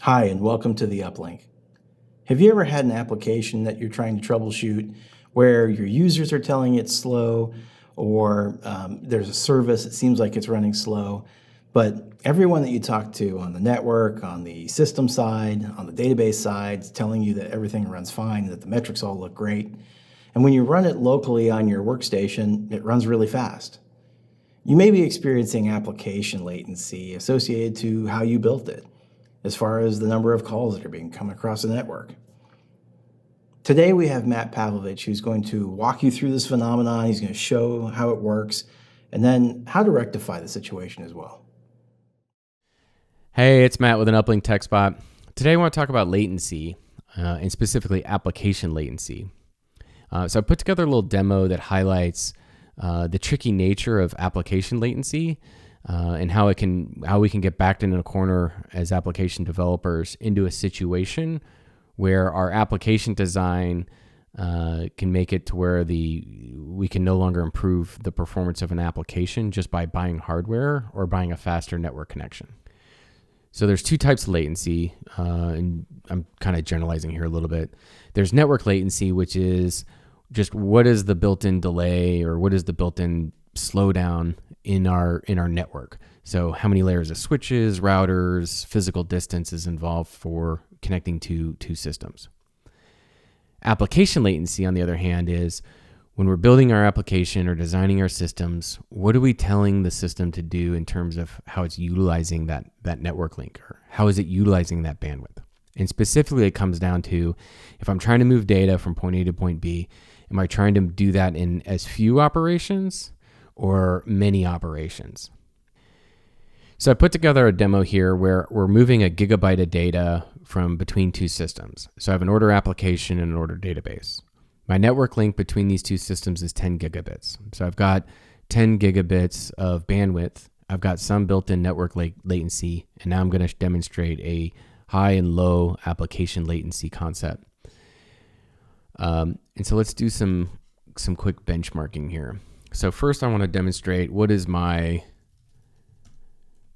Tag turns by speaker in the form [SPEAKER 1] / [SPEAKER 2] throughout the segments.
[SPEAKER 1] Hi, and welcome to the Uplink. Have you ever had an application that you're trying to troubleshoot where your users are telling it's slow, or there's a service that seems like it's running slow, but everyone that you talk to on the network, on the system side, on the database side, is telling you that everything runs fine, that the metrics all look great. And when you run it locally on your workstation, it runs really fast. You may be experiencing application latency associated to how you built it, as far as the number of calls that are being come across the network. Today we have Matt Pavlovich, who's going to walk you through this phenomenon. He's going to show how it works and then how to rectify the situation as well.
[SPEAKER 2] Hey, it's Matt with an Uplink Tech Spot. Today I want to talk about latency, and specifically application latency. So I put together a little demo that highlights the tricky nature of application latency and how we can get backed into a corner as application developers into a situation where our application design can make it to where we can no longer improve the performance of an application just by buying hardware or buying a faster network connection. So there's two types of latency, and I'm kind of generalizing here a little bit. There's network latency, which is just what is the built-in delay or what is the built-in slowdown in our network. So how many layers of switches, routers, physical distance is involved for connecting to two systems. Application latency, on the other hand, is when we're building our application or designing our systems, what are we telling the system to do in terms of how it's utilizing that network link, or how is it utilizing that bandwidth? And specifically, it comes down to, if I'm trying to move data from point A to point B, am I trying to do that in as few operations or many operations? So I put together a demo here where we're moving a gigabyte of data from between two systems. So I have an order application and an order database. My network link between these two systems is 10 gigabits. So I've got 10 gigabits of bandwidth. I've got some built-in network latency, and now I'm going to demonstrate a high and low application latency concept. And so let's do some quick benchmarking here. So first I want to demonstrate what is my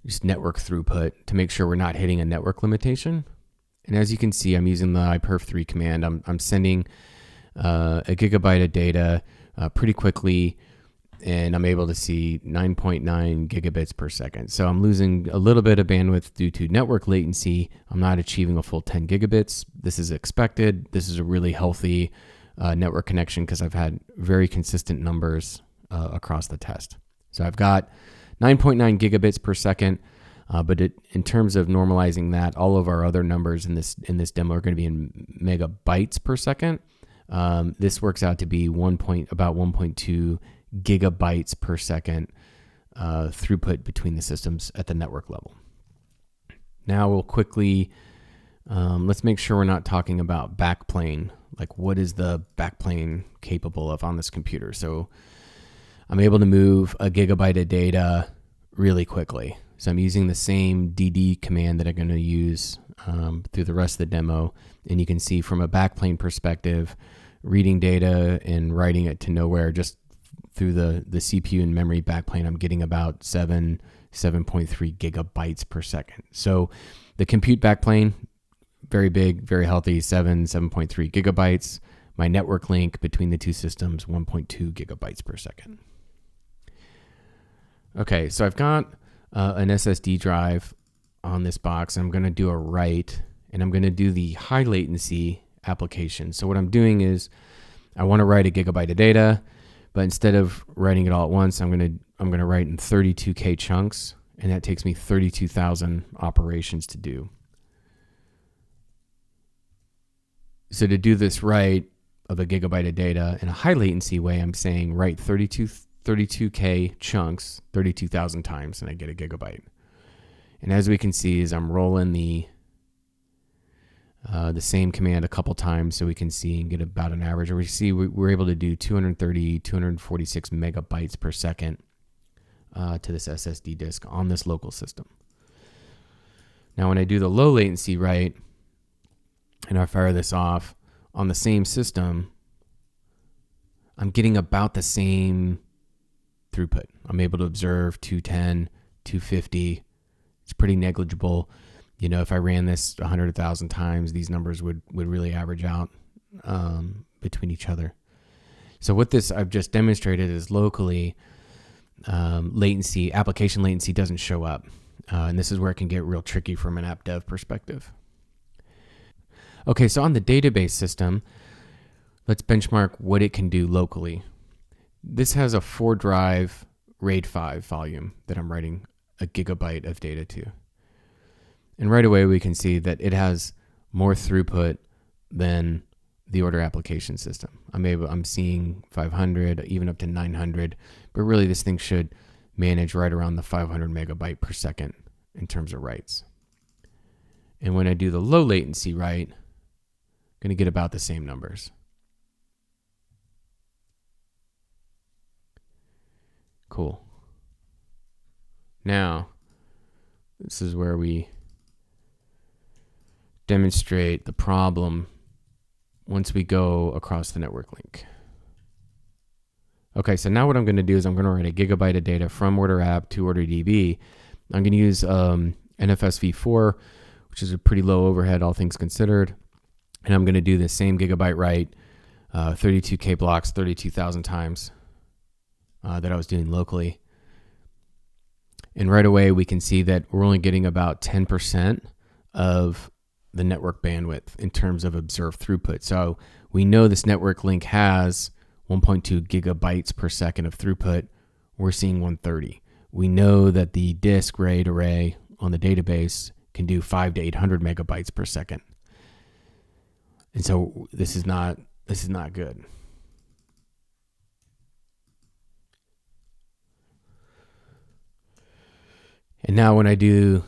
[SPEAKER 2] just network throughput to make sure we're not hitting a network limitation. And as you can see, I'm using the iperf3 command. I'm sending a gigabyte of data pretty quickly, and I'm able to see 9.9 gigabits per second. So I'm losing a little bit of bandwidth due to network latency. I'm not achieving a full 10 gigabits. This is expected. This is a really healthy network connection because I've had very consistent numbers across the test. So I've got 9.9 gigabits per second, but in terms of normalizing that, all of our other numbers in this demo are going to be in megabytes per second. This works out to be about 1.2 gigabytes per second throughput between the systems at the network level. Now we'll quickly, let's make sure we're not talking about backplane. Like, what is the backplane capable of on this computer? So I'm able to move a gigabyte of data really quickly. So I'm using the same DD command that I'm going to use through the rest of the demo. And you can see from a backplane perspective, reading data and writing it to nowhere just through the CPU and memory backplane, I'm getting about 7.3 gigabytes per second. So the compute backplane, very big, very healthy, 7.3 gigabytes. My network link between the two systems, 1.2 gigabytes per second. Okay, so I've got an SSD drive on this box. I'm going to do a write, and I'm going to do the high latency application. So what I'm doing is I want to write a gigabyte of data, but instead of writing it all at once, I'm going to write in 32K chunks, and that takes me 32,000 operations to do. So to do this write of a gigabyte of data in a high latency way, I'm saying write 32K chunks 32,000 times, and I get a gigabyte. And as we can see, as I'm rolling the same command a couple times, so we can see and get about an average. Or we see we're able to do 246 megabytes per second to this SSD disk on this local system. Now, when I do the low latency write, and I fire this off on the same system, I'm getting about the same throughput. I'm able to observe 210, 250. It's pretty negligible. If I ran this 100,000 times, these numbers would really average out between each other. So what this I've just demonstrated is locally application latency doesn't show up. And this is where it can get real tricky from an app dev perspective. Okay, so on the database system, let's benchmark what it can do locally. This has a 4-drive RAID 5 volume that I'm writing a gigabyte of data to. And right away we can see that it has more throughput than the order application system. I'm seeing 500, even up to 900, but really this thing should manage right around the 500 megabyte per second in terms of writes. And when I do the low latency write, I'm going to get about the same numbers. Cool. Now, this is where we demonstrate the problem once we go across the network link. Okay, so now what I'm going to do is I'm going to write a gigabyte of data from order app to order DB. I'm going to use NFSv4, which is a pretty low overhead, all things considered. And I'm going to do the same gigabyte write, 32K blocks, 32,000 times that I was doing locally. And right away, we can see that we're only getting about 10% of the network bandwidth in terms of observed throughput. So we know this network link has 1.2 gigabytes per second of throughput. We're seeing 130. We know that the disk RAID array on the database can do 500 to 800 megabytes per second. And so this is not good. And now when I do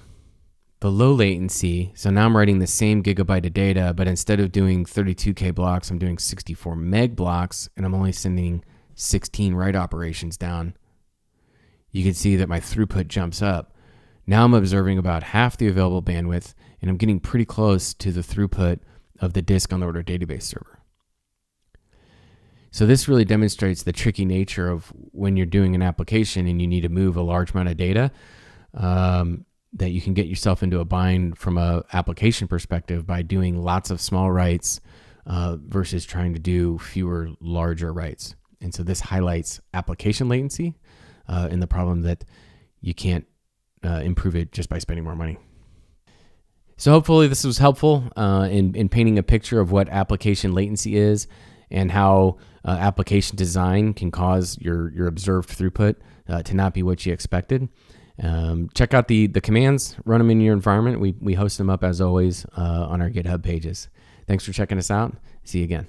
[SPEAKER 2] the low latency, so now I'm writing the same gigabyte of data, but instead of doing 32K blocks, I'm doing 64 meg blocks, and I'm only sending 16 write operations down. You can see that my throughput jumps up. Now I'm observing about half the available bandwidth, and I'm getting pretty close to the throughput of the disk on the order database server. So this really demonstrates the tricky nature of when you're doing an application and you need to move a large amount of data, that you can get yourself into a bind from an application perspective by doing lots of small writes versus trying to do fewer larger writes. And so this highlights application latency and the problem that you can't improve it just by spending more money. So hopefully this was helpful in painting a picture of what application latency is and how application design can cause your observed throughput to not be what you expected. Check out the commands, run them in your environment. We host them up as always on our GitHub pages. Thanks for checking us out. See you again.